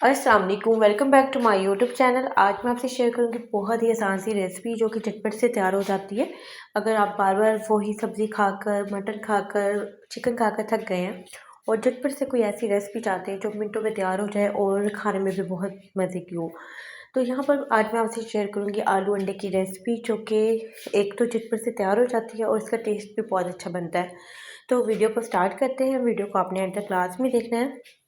अस्सलाम वालेकुम, welcome back to my YouTube channel. आज मैं आपसे शेयर करूँगी बहुत ही आसान सी रेसिपी जो कि झटपट से तैयार हो जाती है। अगर आप बार-बार वही सब्ज़ी खाकर, मटन खाकर, चिकन खाकर थक गए हैं और झटपट से कोई ऐसी रेसिपी चाहते हैं जो मिनटों में तैयार हो जाए और खाने में भी बहुत मज़े की हो, तो यहाँ पर आज मैं आपसे शेयर करूँगी आलू अंडे की रेसिपी जो कि एक तो झटपट से तैयार हो जाती है और इसका टेस्ट भी बहुत अच्छा बनता है। तो वीडियो को स्टार्ट करते हैं। वीडियो को आपने एंड तक लास्ट में देखना है।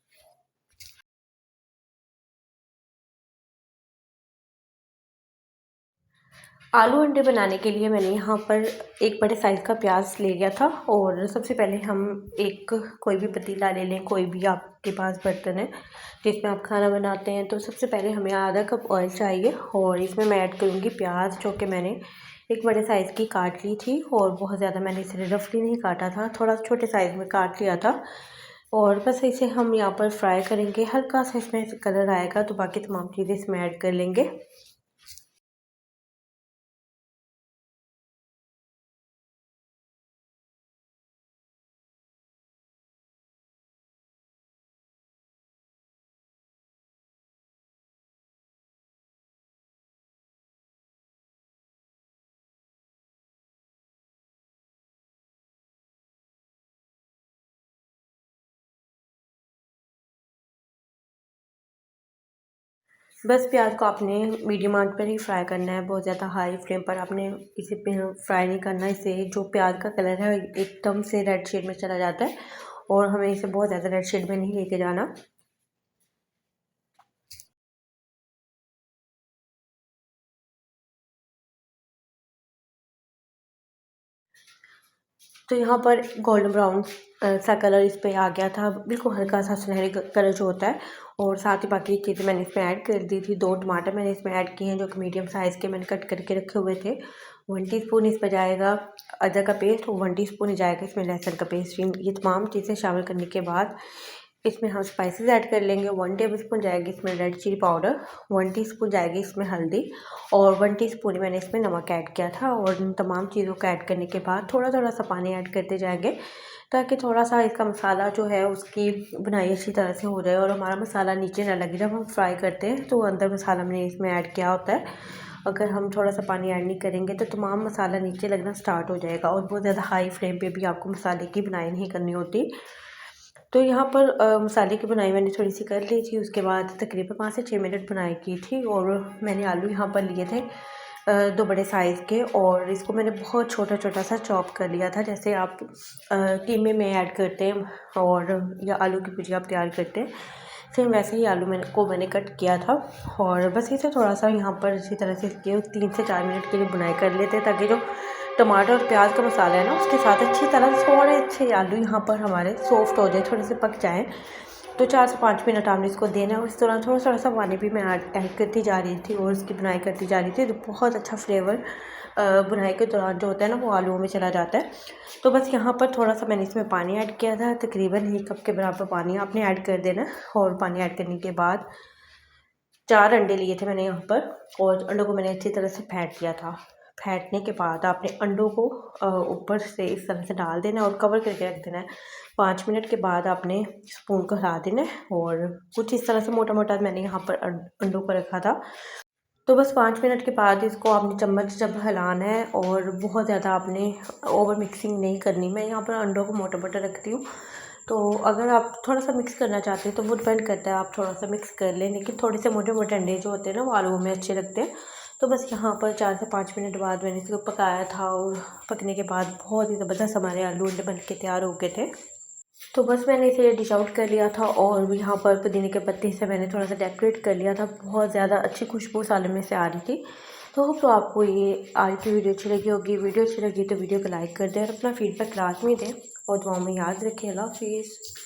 आलू अंडे बनाने के लिए मैंने यहाँ पर एक बड़े साइज़ का प्याज ले लिया था और सबसे पहले हम एक कोई भी पतीला ले लें, कोई भी आपके पास बर्तन है जिसमें आप खाना बनाते हैं। तो सबसे पहले हमें आधा कप ऑयल चाहिए और इसमें मैं ऐड करूँगी प्याज जो कि मैंने एक बड़े साइज़ की काट ली थी और बहुत ज़्यादा मैंने इसे रफली नहीं काटा था, थोड़ा छोटे साइज़ में काट लिया था। और बस इसे हम यहाँ पर फ्राई करेंगे, हल्का सा इसमें कलर आएगा तो बाकी तमाम चीज़ें इसमें ऐड कर लेंगे। बस प्याज को आपने मीडियम आंच पर ही फ्राई करना है, बहुत ज़्यादा हाई फ्लेम पर आपने इसे फ्राई नहीं करना। इससे जो प्याज का कलर है एकदम से रेड शेड में चला जाता है और हमें इसे बहुत ज़्यादा रेड शेड में नहीं लेके जाना। तो यहाँ पर गोल्डन ब्राउन सा कलर इस पे आ गया था, बिल्कुल हल्का सा सुनहरे कलर जो होता है। और साथ ही बाकी चीज़ें मैंने इसमें ऐड कर दी थी। 2 टमाटर मैंने इसमें ऐड किए हैं जो कि मीडियम साइज़ के मैंने कट करके रखे हुए थे। 1 टीस्पून इस पर जाएगा अदरक का पेस्ट और 1 टीस्पून ही जाएगा इसमें लहसुन का पेस्ट। ये तमाम चीज़ें शामिल करने के बाद इसमें हम स्पाइसेस ऐड कर लेंगे। 1 टेबलस्पून जाएगी इसमें रेड चिली पाउडर, 1 टीस्पून जाएगी इसमें हल्दी और 1 टीस्पून मैंने इसमें नमक ऐड किया था। और इन तमाम चीज़ों को ऐड करने के बाद थोड़ा-थोड़ा सा पानी ऐड करते जाएंगे ताकि थोड़ा-सा इसका मसाला जो है उसकी बुनाई अच्छी तरह से हो जाए और हमारा मसाला नीचे ना लगे जब हम फ्राई करते हैं तो अंदर मसाला हमने इसमें ऐड किया होता है। अगर हम थोड़ा-सा पानी ऐड नहीं करेंगे तो तमाम मसाला नीचे लगना स्टार्ट हो जाएगा और बहुत ज़्यादा हाई फ्लेम पे भी आपको मसाले की बुनाई नहीं करनी होती। तो यहाँ पर मसाले की बुनाई मैंने थोड़ी-सी कर ली थी। उसके बाद तकरीबन 5 से 6 मिनट बुनाई की थी और मैंने आलू यहाँ पर लिए थे 2 बड़े साइज़ के और इसको मैंने बहुत छोटा-छोटा सा चॉप कर लिया था, जैसे आप कीमे में ऐड करते हैं और या आलू की भुजिया आप तैयार करते हैं, सेम वैसे ही आलू मैंने कट किया था। और बस इसे थोड़ा-सा यहाँ पर इसी तरह से इसके 3 से 4 मिनट के लिए बुनाई कर लेते हैं ताकि जो टमाटर और प्याज का मसाला है ना उसके साथ अच्छी तरह थोड़े अच्छे आलू यहाँ पर हमारे सॉफ्ट हो जाए, थोड़े से पक जाएँ। तो 4 से 5 मिनट आपने इसको देना है और इस दौरान थोड़ा-थोड़ा सा पानी भी मैं ऐड करती जा रही थी और इसकी बुनाई करती जा रही थी। तो बहुत अच्छा फ्लेवर बुनाई के दौरान जो होता है ना वो आलूओं में चला जाता है। तो बस यहाँ पर थोड़ा-सा मैंने इसमें पानी ऐड किया था, तकरीबन 1 कप के बराबर पानी आपने ऐड कर देना है। और पानी ऐड करने के बाद 4 अंडे लिए थे मैंने यहाँ पर और अंडों को मैंने अच्छी तरह से फेंट लिया था। फेंटने के बाद आपने अंडों को ऊपर से इस तरह से डाल देना है और कवर करके रख देना है। 5 मिनट के बाद आपने स्पून को हिला देना है और कुछ इस तरह से मोटा-मोटा मैंने यहाँ पर अंडों को रखा था। तो बस 5 मिनट के बाद इसको आपने चम्मच जब हिलाना है और बहुत ज़्यादा आपने ओवर मिक्सिंग नहीं करनी। मैं यहाँ पर अंडों को मोटा-मोटा रखती हूँ, तो अगर आप थोड़ा-सा मिक्स करना चाहते हैं तो वो डिपेंड करता है, आप थोड़ा-सा मिक्स कर लें, लेकिन थोड़े से मोटे-मोटे अंडे जो होते हैं ना वो आलूओं में अच्छे लगते हैं। तो बस यहाँ पर 4 से 5 मिनट बाद मैंने इसको पकाया था और पकने के बाद बहुत ही ज़बरदस्त हमारे आलू अंडे बन के तैयार हो गए थे। तो बस मैंने इसे डिश आउट कर लिया था और यहाँ पर पुदीने के पत्ते से मैंने थोड़ा-सा डेकोरेट कर लिया था। बहुत ज़्यादा अच्छी खुशबू साले में से आ रही थी। तो होप तो आपको ये आज की वीडियो अच्छी लगी होगी। वीडियो अच्छी लगी तो वीडियो को लाइक कर दें और अपना फीडबैक लाज़मी दें और दुआओं में याद रखें। अल्लाह हाफ़िज़।